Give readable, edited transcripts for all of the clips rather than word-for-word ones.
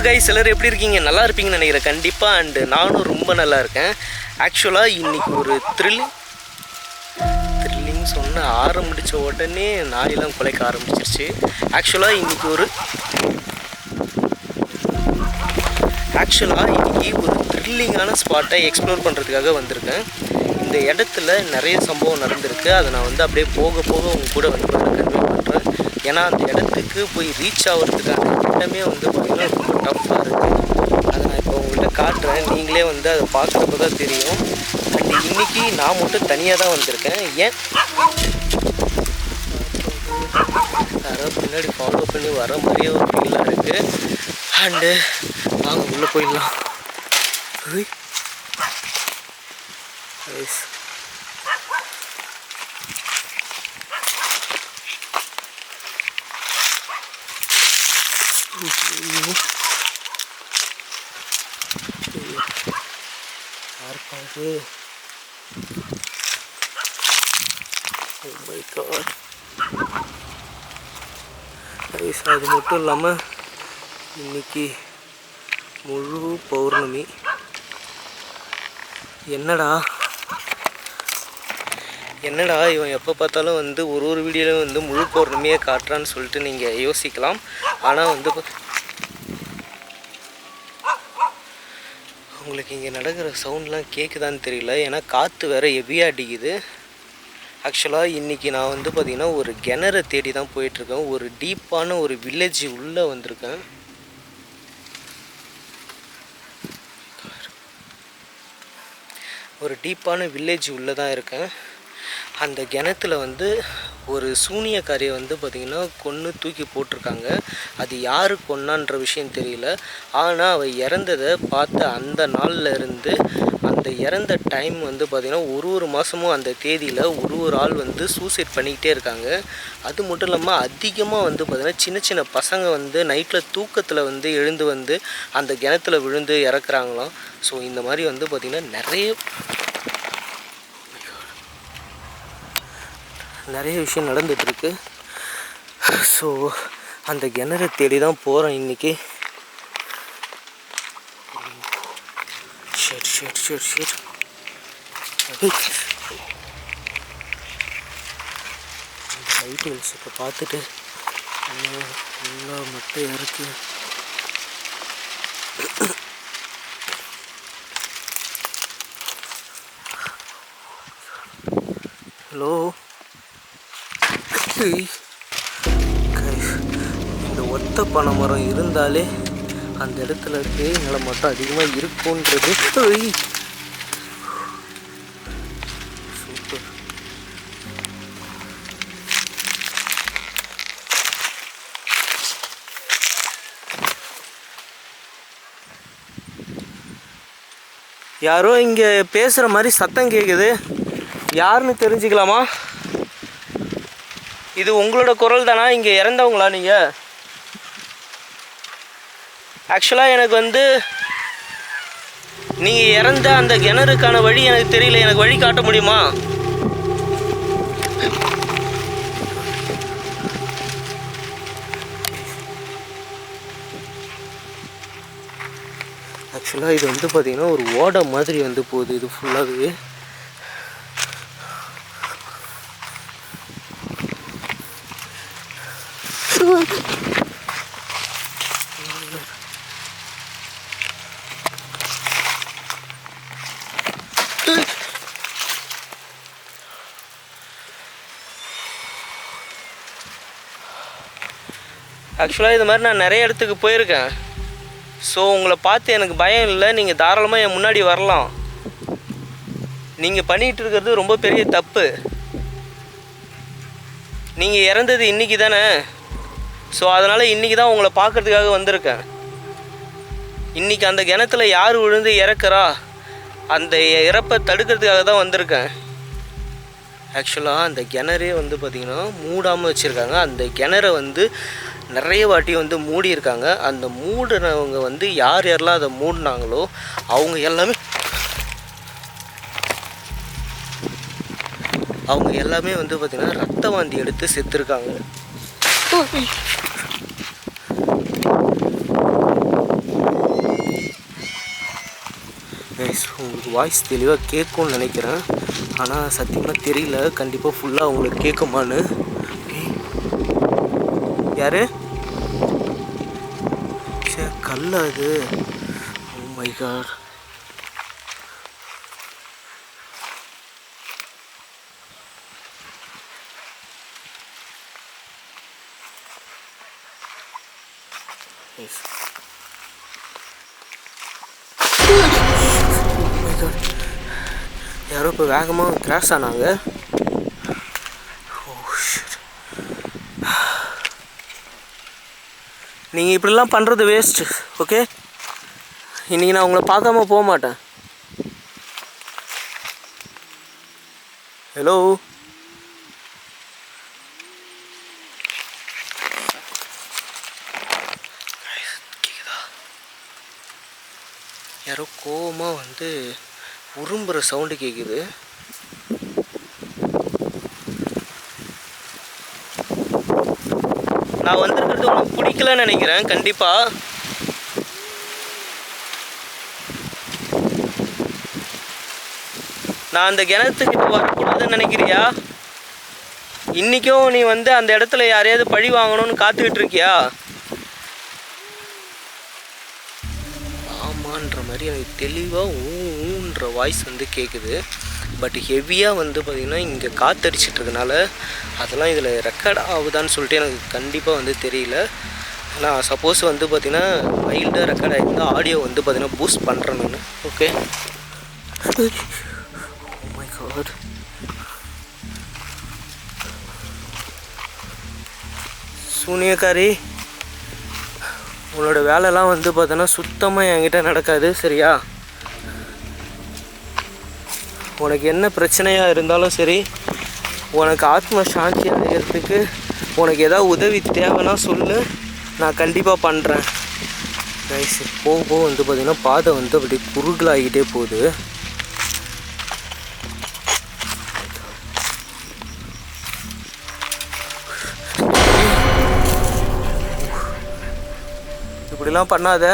Guys, எல்லாரும் எப்படி இருக்கீங்க? நல்லா இருப்பீங்கன்னு நினைக்கிறேன் கண்டிப்பாக. அண்டு நானும் ரொம்ப நல்லா இருக்கேன். ஆக்சுவலாக இன்றைக்கி ஒரு த்ரில்லிங் சொன்ன ஆரம்பித்த உடனே நாயெல்லாம் குலைக்க ஆரம்பிச்சிருச்சு. ஆக்சுவலாக இன்றைக்கி ஒரு த்ரில்லிங்கான ஸ்பாட்டை எக்ஸ்ப்ளோர் பண்ணுறதுக்காக வந்திருக்கேன். இந்த இடத்துல நிறைய சம்பவம் நடந்திருக்கு. அதை நான் வந்து அப்படியே போக போக உங்க கூட வந்து கன்வே பண்ணுறேன். ஏன்னா அந்த இடத்துக்கு போய் ரீச் ஆகிறதுக்கான இடமே வந்து பார்த்திங்கன்னா ரொம்ப டஃப்பாக இருக்குது. அதை நான் இப்போ உங்கள்கிட்ட காட்டுறேன். நீங்களே வந்து அதை பார்க்குறப்ப தான் தெரியும். அண்ட் இன்றைக்கி நான் மட்டும் தனியாக தான் வந்திருக்கேன். ஏன் யாராவது பின்னாடி ஃபாலோ பண்ணி வர மாதிரியே ஒரு ஃபீலாக இருக்குது. அண்டு வாங்க உள்ளே போயிடலாம். அது மட்டும் இல்லாமல் இன்னைக்கு முழு பௌர்ணமி. என்னடா இவன் எப்போ பார்த்தாலும் வந்து ஒரு வீடியோவில் வந்து முழு பௌர்ணமியை காட்டுறான்னு சொல்லிட்டு நீங்கள் யோசிக்கலாம். ஆனால் வந்து உங்களுக்கு இங்கே நடக்கிற சவுண்ட்லாம் கேட்குதான்னு தெரியல. ஏன்னா காற்று வேறு ஹெவியாக அடிக்குது. ஆக்சுவலாக இன்றைக்கி நான் வந்து பார்த்திங்கன்னா ஒரு கிணறை தேடி தான் போயிட்டுருக்கேன். ஒரு டீப்பான ஒரு வில்லேஜ் உள்ளே வந்திருக்கேன். ஒரு டீப்பான வில்லேஜ் உள்ளே தான் இருக்கேன். அந்த கிணத்துல வந்து ஒரு சூனியக்காரியை வந்து பார்த்திங்கன்னா கொன்று தூக்கி போட்டிருக்காங்க. அது யார் கொன்னான்ற விஷயம் தெரியல. ஆனால் அவள் இறந்ததை பார்த்து அந்த நாளில் இருந்து அந்த இறந்த டைம் வந்து பார்த்திங்கன்னா ஒரு மாதமும் அந்த தேதியில் ஒரு ஆள் வந்து சூசைட் பண்ணிக்கிட்டே இருக்காங்க. அது மட்டும் இல்லாமல் அதிகமாக வந்து பார்த்திங்கன்னா சின்ன சின்ன பசங்க வந்து நைட்டில் தூக்கத்தில் வந்து எழுந்து வந்து அந்த கிணத்துல விழுந்து இறக்குறாங்களாம். ஸோ இந்த மாதிரி வந்து பார்த்திங்கன்னா நிறைய விஷயம் நடந்துகிட்ருக்கு. ஸோ அந்த கிணறை தேடி தான் போகிறேன் இன்றைக்கி. ஷட் லைட் வெளிச்சத்தை பார்த்துட்டு நல்லா மட்டையாக இருக்குது. ஹலோ, இந்த ஒத்த பனை மரம் இருந்தாலே அந்த இடத்துல பேய்களை மட்டும் அதிகமாக இருக்குன்றது சூப்பர். யாரோ இங்கே பேசுகிற மாதிரி சத்தம் கேட்குது. யாருன்னு தெரிஞ்சுக்கலாமா? இது உங்களோட குரல் தானா? இங்கே இறந்தவங்களா நீங்கள்? ஆக்சுவலாக எனக்கு வந்து நீங்கள் இறந்த அந்த கிணறுக்கான வழி எனக்கு தெரியல. எனக்கு வழி காட்ட முடியுமா? ஆக்சுவலாக இது வந்து பார்த்திங்கன்னா ஒரு ஓடை மாதிரி வந்து போகுது. இது ஃபுல்லாகவே ஆக்சுவலாக இது மாதிரி நான் நிறைய இடத்துக்கு போயிருக்கேன். ஸோ உங்களை பார்த்து எனக்கு பயம் இல்லை. நீங்கள் தாராளமாக என் முன்னாடி வரலாம். நீங்கள் பண்ணிகிட்டு இருக்கிறது ரொம்ப பெரிய தப்பு. நீங்கள் இறந்தது இன்றைக்கி தானே. ஸோ அதனால் இன்றைக்கி தான் உங்களை பார்க்குறதுக்காக வந்திருக்கேன். இன்றைக்கி அந்த கிணத்துல யார் விழுந்து இறக்குறா, அந்த இறப்பை தடுக்கிறதுக்காக தான் வந்திருக்கேன். ஆக்சுவலாக அந்த கிணறே வந்து பார்த்திங்கன்னா மூடாமல் வச்சுருக்காங்க. அந்த கிணறை வந்து நிறைய வாட்டி வந்து மூடியிருக்காங்க. அந்த மூடினவங்க வந்து யாரெல்லாம் அதை மூடினாங்களோ அவங்க எல்லாமே வந்து பார்த்திங்கன்னா ரத்த வாந்தி எடுத்து செத்துருக்காங்க. உங்களுக்கு வாய்ஸ் தெளிவாக கேட்கும்னு நினைக்கிறேன். ஆனால் சத்தியமாக தெரியல கண்டிப்பாக ஃபுல்லாக உங்களுக்கு கேட்குமான்னு. யார் சே கல் அது? Oh my God. யாரோ இப்போ வேகமாக கிராஷ் ஆனாங்க. நீங்கள் இப்படிலாம் பண்ணுறது வேஸ்ட்டு. ஓகே, இன்றைக்கி நான் உங்களை பார்க்காம போக மாட்டேன். ஹலோ, யாரோ கோவமாக வந்து உரும்புகிற சவுண்டு கேட்குது. நான் வந்துருக்கிறது உங்களுக்கு பிடிக்கலன்னு நினைக்கிறேன். கண்டிப்பாக நான் அந்த கிணத்துக்கிட்ட வரக்கூடாதுன்னு நினைக்கிறியா? இன்றைக்கும் நீ வந்து அந்த இடத்துல யாரையாவது பழி வாங்கணும்னு காத்துக்கிட்டு இருக்கியா? ஆமான்ற மாதிரி எனக்கு தெளிவாக ஊன்ற வாய்ஸ் வந்து கேட்குது. பட் ஹெவியாக வந்து பார்த்திங்கன்னா இங்கே காற்றடிச்சிட்ருக்கனால அதெல்லாம் இதில் ரெக்கார்ட் ஆகுதான்னு சொல்லிட்டு எனக்கு கண்டிப்பாக வந்து தெரியல. நான் சப்போஸ் வந்து பார்த்திங்கன்னா மைல்டாக ரெக்கார்ட் ஆகிருந்தால் ஆடியோ வந்து பார்த்திங்கன்னா பூஸ்ட் பண்ணுறேன் நான். Okay, oh my god. சூனியக்காரி, உன்னோட வேலைலாம் வந்து பார்த்தோன்னா சுத்தமாக என்கிட்ட நடக்காது, சரியா? உனக்கு என்ன பிரச்சனையாக இருந்தாலும் சரி, உனக்கு ஆத்ம சாந்தி அடைகிறதுக்கு உனக்கு ஏதாவது உதவி தேவைன்னா சொல்லு, நான் கண்டிப்பாக பண்ணுறேன். ரைஸ் போக போக வந்து பார்த்திங்கன்னா பாதை வந்து அப்படி குறுகலாகிக்கிட்டே போகுது. இப்படிலாம் பண்ணாத.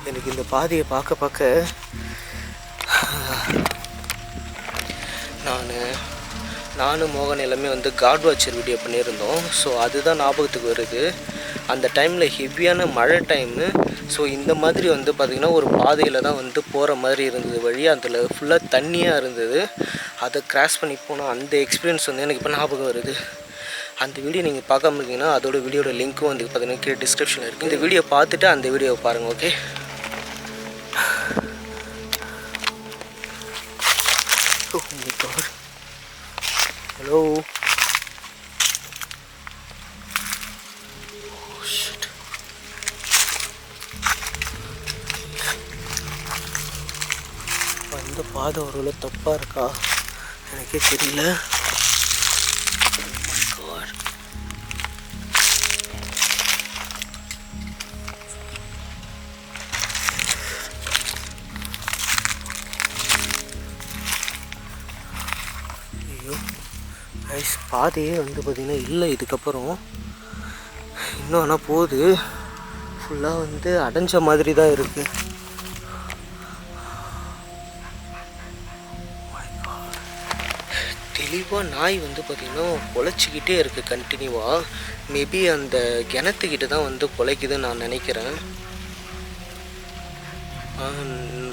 எனக்கு இந்த பாதையை பார்க்க நானும் மோகன் எல்லாமே வந்து காட் வாட்சர் வீடியோ பண்ணியிருந்தோம். ஸோ அதுதான் ஞாபகத்துக்கு வருது. அந்த டைமில் ஹெவியான மழை டைமு. ஸோ இந்த மாதிரி வந்து பார்த்திங்கன்னா ஒரு பாதையில் தான் வந்து போகிற மாதிரி இருந்தது வழி. அதில் ஃபுல்லாக தண்ணியாக இருந்தது. அதை கிராஸ் பண்ணி போனால் அந்த எக்ஸ்பீரியன்ஸ் வந்து எனக்கு இப்போ ஞாபகம் வருது. அந்த வீடியோ நீங்கள் பார்க்காம இருந்தீங்கன்னா அதோட வீடியோட லிங்க்கும் வந்து பார்த்திங்கன்னா கீழே டிஸ்கிரிப்ஷனில் இருக்குது. இந்த வீடியோ பார்த்துட்டு அந்த வீடியோவை பாருங்கள். ஓகே, ஹலோ, அந்த பாதை ஒரு தப்பாக இருக்கா எனக்கே தெரியல. ஐயோ ரைஸ், பாதையே வந்து பார்த்திங்கன்னா இல்லை இதுக்கப்புறம். இன்னும் ஆனால் போகுது, ஃபுல்லாக வந்து அடைஞ்ச மாதிரி தான் இருக்குது. தெளிவாக நாய் வந்து பார்த்திங்கன்னா குலைச்சிக்கிட்டே இருக்குது கண்டினியூவாக. மேபி அந்த கிணத்துக்கிட்ட தான் வந்து குலைக்குதுன்னு நான் நினைக்கிறேன்.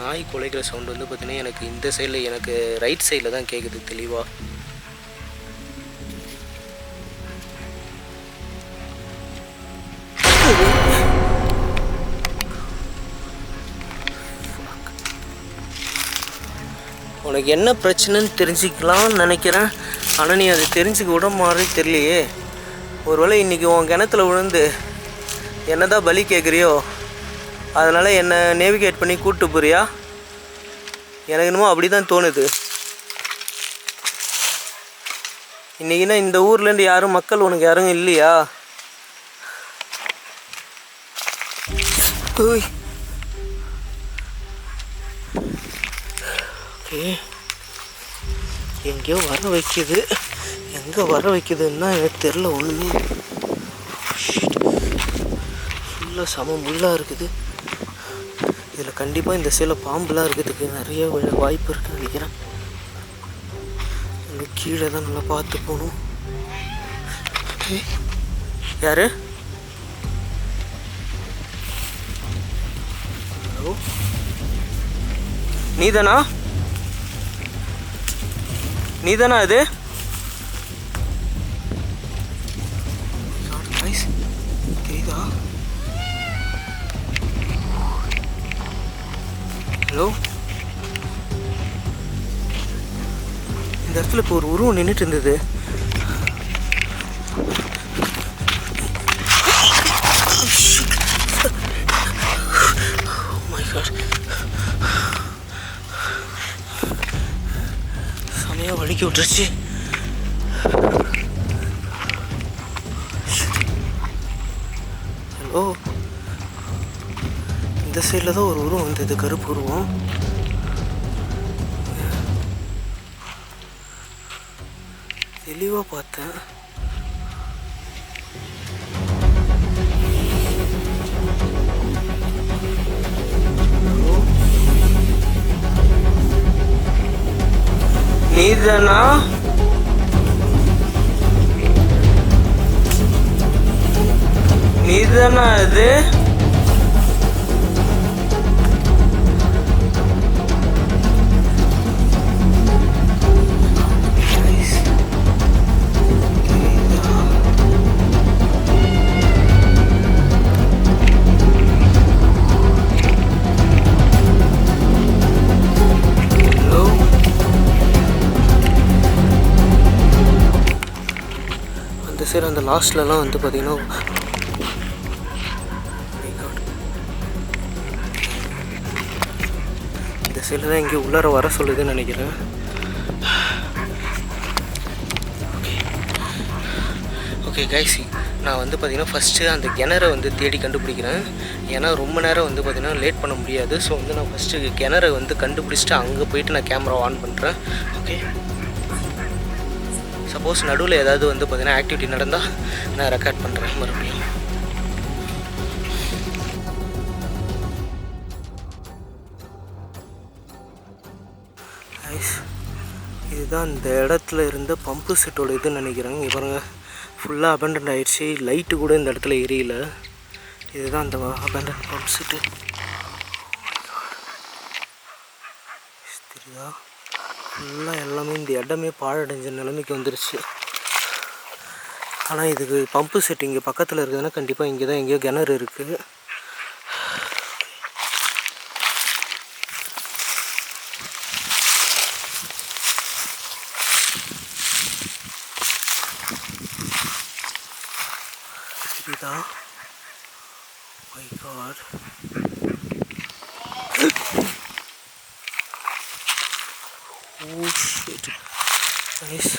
நாய் குலைக்கிற சவுண்டு வந்து பார்த்திங்கன்னா எனக்கு இந்த சைடில், எனக்கு ரைட் சைடில் தான் கேட்குது தெளிவாக. உனக்கு என்ன பிரச்சனைன்னு தெரிஞ்சுக்கலாம்னு நினைக்கிறேன். ஆனால் நீ அதை தெரிஞ்சுக்க விட மாதிரி தெரியலையே. ஒருவேளை இன்றைக்கி உன் கிணத்துல விழுந்து என்ன தான் பலி கேட்குறியோ, அதனால் என்னை நேவிகேட் பண்ணி கூப்பிட்டு போறியா? எனக்கு என்னமோ அப்படி தான் தோணுது. இன்றைக்கினா இந்த ஊர்லேருந்து யாரும் மக்கள் உனக்கு யாரும் இல்லையா? ஓகே, எங்கேயோ வர வைக்குது. எங்கே வர வைக்குதுன்னா எனக்கு தெரில ஒன்றுமே. உள்ள சம முள்ளாக இருக்குது. இதில் கண்டிப்பாக இந்த சேலை பாம்புலாம் இருக்கிறதுக்கு நிறைய வாய்ப்பு இருக்குன்னு நினைக்கிறேன். இங்கே கீழே தான் நல்லா பார்த்து போகணும். யாரு? ஹலோ, நீதானா? நீதானா அது? தெரியுதா? ஹலோ, இந்த இடத்துல இப்போ ஒரு உருவம் நின்றுட்டு இருந்தது. செமையா வலிக்கி விட்டுருச்சு. ஹலோ, இந்த சைடில் தான் ஒரு உருவம் வந்தது, கருப்பு உருவம். தெளிவாக பார்த்தேன். நீதானா? நீதானா அது? சரி, அந்த லாஸ்ட்லலாம் வந்து பார்த்தீங்கன்னா இந்த சைடில் தான் இங்கே உள்ளார வர சொல்லுதுன்னு நினைக்கிறேன். ஓகே கைஸ், நான் வந்து பார்த்திங்கன்னா ஃபஸ்ட்டு அந்த கிணறை வந்து தேடி கண்டுபிடிக்கிறேன். ஏன்னா ரொம்ப நேரம் வந்து பார்த்திங்கன்னா லேட் பண்ண முடியாது. ஸோ வந்து நான் ஃபஸ்ட்டு கிணறை வந்து கண்டுபிடிச்சிட்டு அங்கே போயிட்டு நான் கேமரா ஆன் பண்ணுறேன். ஓகே, சப்போஸ் நடுவில் ஏதாவது வந்து பார்த்திங்கன்னா ஆக்டிவிட்டி நடந்தால் நான் ரெக்கார்ட் பண்ணுறேன் மறுபடியும். இதுதான் இந்த இடத்துல இருந்த பம்பு செட்டோட இதுன்னு நினைக்கிறேன். இங்கே பாருங்கள், ஃபுல்லாக அபேண்டன்ட் ஆகிடுச்சு. லைட்டு கூட இந்த இடத்துல எரியல. இதுதான் அந்த அபேண்டன்ட் பம்பு செட்டு. தெரியுதா? ஃபுல்லாக எல்லாமே இந்த இடமே பாழடைஞ்ச நிலைமைக்கு வந்துருச்சு. ஆனால் இதுக்கு பம்பு செட் இங்கே பக்கத்தில் இருக்குதுன்னா கண்டிப்பாக இங்கே தான் எங்கேயோ கிணறு இருக்குது. தெரியுதா? My God, oh shit. Nice,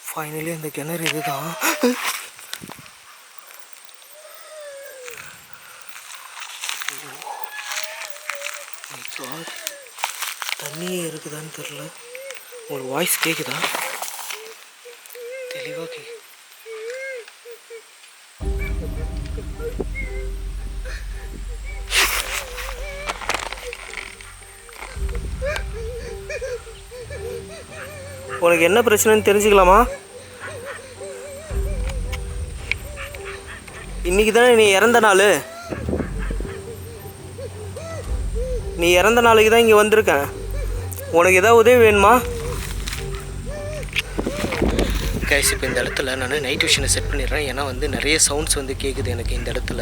finally அந்த கிணறு இதுதான். மை காட், தண்ணியே இருக்குதான்னு தெரில. உங்களுக்கு வாய்ஸ் கேட்குதா? தெளிவாக கேட்கு. உனக்கு என்ன பிரச்சனைன்னு தெரிஞ்சுக்கலாமா? இன்னைக்கு தானே நீ இறந்த நாள். நீ இறந்த நாளைக்கு தான் இங்கே வந்திருக்கேன். உனக்கு ஏதாவது உதவி வேணுமா? கைஸ், இப்போ இந்த இடத்துல நான் நைட் விஷனை செட் பண்ணிடுறேன். ஏன்னா வந்து நிறைய சவுண்ட்ஸ் வந்து கேட்குது எனக்கு இந்த இடத்துல.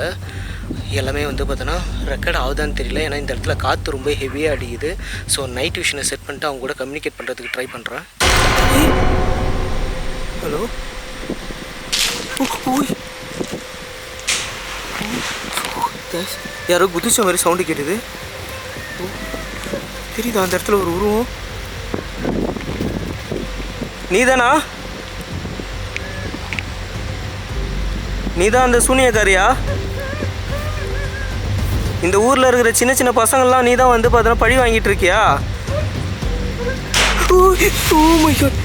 எல்லாமே வந்து பார்த்தோன்னா ரெக்கார்ட் ஆகுதான்னு தெரியல. ஏன்னா இந்த இடத்துல காற்று ரொம்ப ஹெவியாக அடிக்குது. ஸோ நைட் விஷனை செட் பண்ணிட்டு அவங்க கூட கம்யூனிகேட் பண்ணுறதுக்கு ட்ரை பண்ணுறேன். ஹலோ, யாரோ குதிச்ச மாதிரி சவுண்டு கேட்டுது. தெரியுதா அந்த இடத்துல ஒரு உருவம்? நீதானா? நீதான் அந்த சூனியக்காரியா? இந்த ஊரில் இருக்கிற சின்ன சின்ன பசங்கள்லாம் நீ தான் வந்து பார்த்தோன்னா பழி வாங்கிட்டு இருக்கியா? ஓ மை காட்,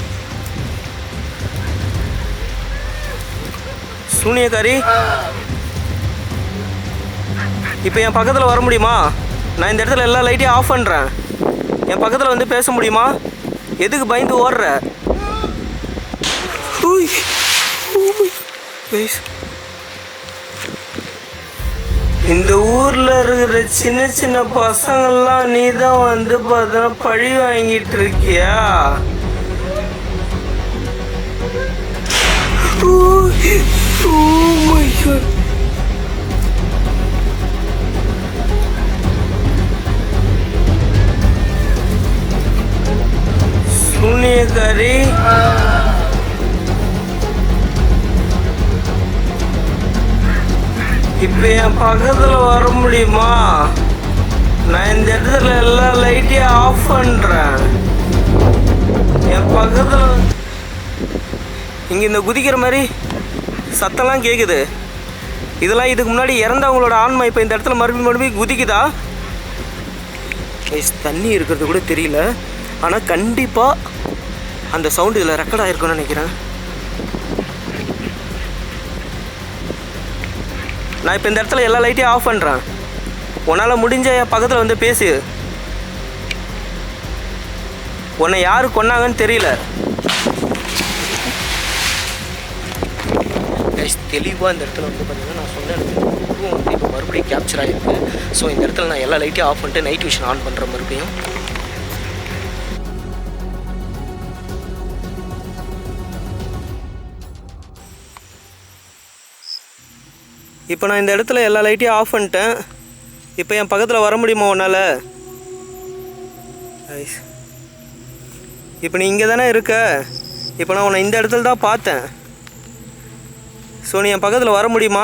சூனியக்காரி இப்போ என் பக்கத்தில் வர முடியுமா? நான் இந்த இடத்துல எல்லா லைட்டையும் ஆஃப் பண்ணுறேன். என் பக்கத்தில் வந்து பேச முடியுமா? எதுக்கு பயந்து ஓடுற? இந்த ஊரில் இருக்கிற சின்ன சின்ன பசங்கள்லாம் நீ தான் வந்து பார்த்தா பழி வாங்கிட்டு இருக்கியா? சூனியக்காரி, இப்ப என் பக்கத்துல வர முடியுமா? நான் இந்த இடத்துல எல்லா லைட்டையும் ஆஃப் பண்றேன். என் பக்கத்துல இங்க இந்த குதிக்கிற மாதிரி சத்தம்லாம் கேக்குது. இதெல்லாம் இதுக்கு முன்னாடி இறந்தவங்களோட ஆன்மா இப்போ இந்த இடத்துல மறுபடியும் குதிக்குதா? தண்ணி இருக்கிறது கூட தெரியல. ஆனால் கண்டிப்பாக அந்த சவுண்டு இதில் ரெக்கார்ட் ஆகிருக்குன்னு நினைக்கிறேன். நான் இப்போ இந்த இடத்துல எல்லா லைட்டையும் ஆஃப் பண்ணுறேன். உன்னால் முடிஞ்ச என் பக்கத்தில் வந்து பேசு. உன்னை யார் கொன்னாங்கன்னு தெரியல. தெளிவாக இந்த இடத்துல வந்து பார்த்தீங்கன்னா நான் சொன்ன இடத்துல வந்து இப்போ மறுபடியும் கேப்சர் ஆகிருக்கு. ஸோ இந்த இடத்துல நான் எல்லா லைட்டையும் ஆஃப் பண்ணிட்டு நைட் விஷன் ஆன் பண்ணுறேன் மறுபடியும். இப்போ நான் இந்த இடத்துல எல்லா லைட்டையும் ஆஃப் பண்ணிட்டேன். இப்போ என் பக்கத்தில் வர முடியுமா உன்னால்? இப்போ நீ இங்கே தானே இருக்க. இப்போ நான் உன்னை இந்த இடத்துல தான் பார்த்தேன். ஸோ நீ என் பக்கத்தில் வர முடியுமா?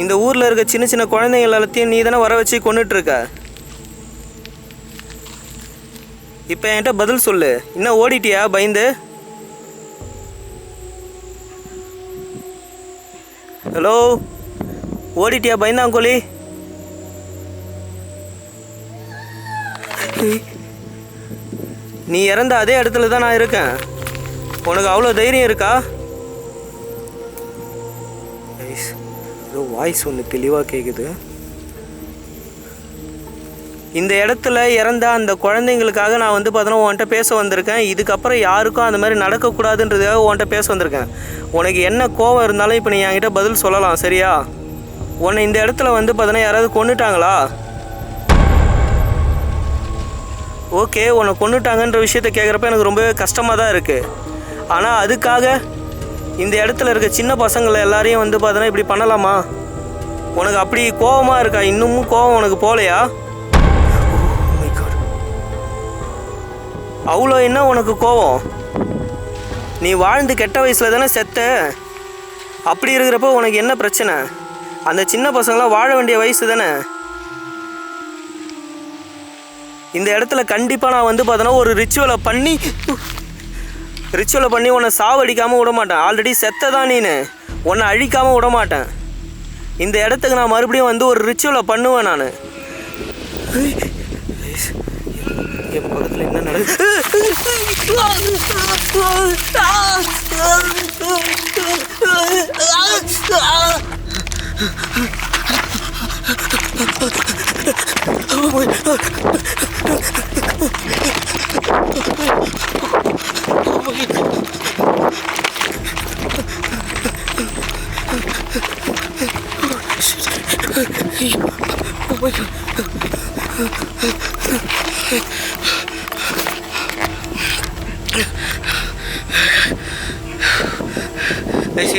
இந்த ஊரில் இருக்க சின்ன சின்ன குழந்தைங்க எல்லாத்தையும் நீ தானே வர வச்சு கொண்டுட்ருக்க. இப்போ என்கிட்ட பதில் சொல்லு. இன்னும் ஓடிட்டியா பயந்து? ஹலோ, ஓடிட்டியா பயந்தாங்கோலி? நீ இறந்த அதே இடத்துல தான் நான் இருக்கேன். உனக்கு அவ்வளோ தைரியம் இருக்கா? ஏதோ வாய்ஸ் ஒன்று தெளிவாக கேட்குது. இந்த இடத்துல இறந்த அந்த குழந்தைங்களுக்காக நான் வந்து பார்த்தோன்னா உன்கிட்ட பேச வந்திருக்கேன். இதுக்கப்புறம் யாருக்கும் அந்த மாதிரி நடக்கக்கூடாதுன்றதுக்காக உன்கிட்ட பேச வந்திருக்கேன். உனக்கு என்ன கோவம் இருந்தாலும் இப்போ நீ என்கிட்ட பதில் சொல்லலாம், சரியா? உன்னை இந்த இடத்துல வந்து பார்த்தோன்னா யாராவது கொன்னுட்டாங்களா? ஓகே, உன்னை கொண்டுட்டாங்கன்ற விஷயத்த கேட்குறப்ப எனக்கு ரொம்பவே கஷ்டமாக தான் இருக்குது. ஆனால் அதுக்காக இந்த இடத்துல இருக்க சின்ன பசங்களை எல்லாரையும் வந்து பார்த்தோன்னா இப்படி பண்ணலாமா? உனக்கு அப்படி கோபமாக இருக்கா? இன்னமும் கோபம் உனக்கு போகலையா? அவ்வளோ என்ன உனக்கு கோபம்? நீ வாழ்ந்து கெட்ட வயசில் தானே செத்த. அப்படி இருக்கிறப்போ உனக்கு என்ன பிரச்சனை? அந்த சின்ன பசங்களாம் வாழ வேண்டிய வயசு தானே. இந்த இடத்துல கண்டிப்பாக நான் வந்து பார்த்தோன்னா ஒரு ரிச்சுவலை பண்ணி உன்னை சாவடிக்காமல் விட மாட்டேன். ஆல்ரெடி செத்த தான் நீனு. உன்னை அழிக்காமல் விட மாட்டேன். இந்த இடத்துக்கு நான் மறுபடியும் வந்து ஒரு ரிச்சுவலை பண்ணுவேன் நான். என் பக்கத்தில் என்ன நடக்குது?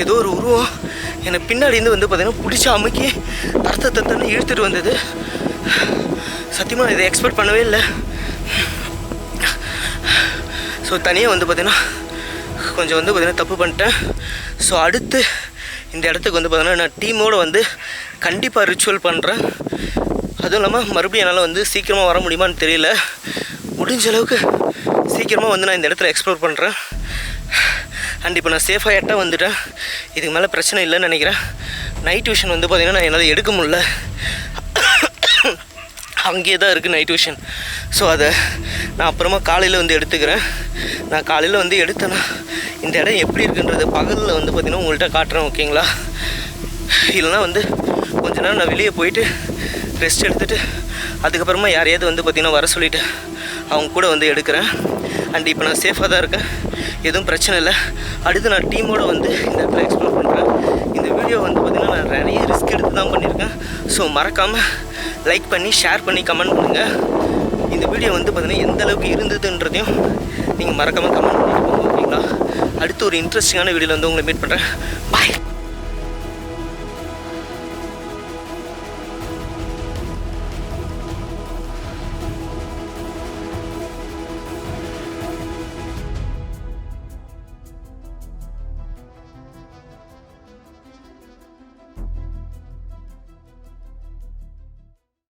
ஏதோ ஒரு உருவம் என்னை பின்னாடி இருந்து வந்து பார்த்தீங்கன்னா பிடிச்சி அமுக்கி அர்த்தத்தை இழுத்துட்டு வந்தது. சத்தியமாக நான் இதை எக்ஸ்பெக்ட் பண்ணவே இல்லை. ஸோ தனியாக வந்து பார்த்தீங்கன்னா கொஞ்சம் வந்து பார்த்தீங்கன்னா தப்பு பண்ணிட்டேன். ஸோ அடுத்து இந்த இடத்துக்கு வந்து பார்த்தீங்கன்னா நான் டீமோடு வந்து கண்டிப்பாக ரிச்சுவல் பண்ணுறேன். அதுவும் இல்லாமல் மறுபடியும் என்னால் வந்து சீக்கிரமாக வர முடியுமான்னு தெரியல. முடிஞ்ச அளவுக்கு சீக்கிரமாக வந்து நான் இந்த இடத்துல எக்ஸ்ப்ளோர் பண்ணுறேன். அண்ட் இப்போ நான் சேஃபாக எட்ட வந்துட்டேன். இதுக்கு மேலே பிரச்சனை இல்லைன்னு நினைக்கிறேன். நைட் விஷன் வந்து பார்த்திங்கன்னா நான் என்னால் எடுக்க முடியல. அங்கேயே தான் இருக்குது நைட் விஷன். ஸோ அதை நான் அப்புறமா காலையில் வந்து எடுத்துக்கிறேன். நான் காலையில் வந்து எடுத்தேன்னா இந்த இடம் எப்படி இருக்குன்றது பகலில் வந்து பார்த்திங்கன்னா உங்கள்கிட்ட காட்டுறேன், ஓகேங்களா? இல்லைனா வந்து கொஞ்ச நேரம் நான் வெளியே போயிட்டு ரெஸ்ட் எடுத்துகிட்டு அதுக்கப்புறமா யாரையாவது வந்து பார்த்திங்கன்னா வர சொல்லிவிட்டு அவங்க கூட வந்து எடுக்கிறேன். அண்ட் இப்போ நான் சேஃபாக தான் இருக்கேன், எதுவும் பிரச்சனை இல்லை. அடுத்து நான் டீமோடு வந்து இந்த இடத்துல எக்ஸ்ப்ளோர் பண்ணுறேன். இந்த வீடியோ வந்து பார்த்திங்கன்னா நான் நிறைய ரிஸ்க் எடுத்து தான் பண்ணியிருக்கேன். ஸோ மறக்காமல் லைக் பண்ணி ஷேர் பண்ணி கமெண்ட் பண்ணுங்கள். இந்த வீடியோ வந்து பார்த்திங்கன்னா எந்த அளவுக்கு இருந்ததுன்றதையும் நீங்கள் மறக்காமல் கமெண்ட் பண்ணிட்டு போங்க, ஓகேங்களா? அடுத்து ஒரு இன்ட்ரெஸ்டிங்கான வீடியோவில் வந்து உங்களை மீட் பண்ணுறேன். பாய்.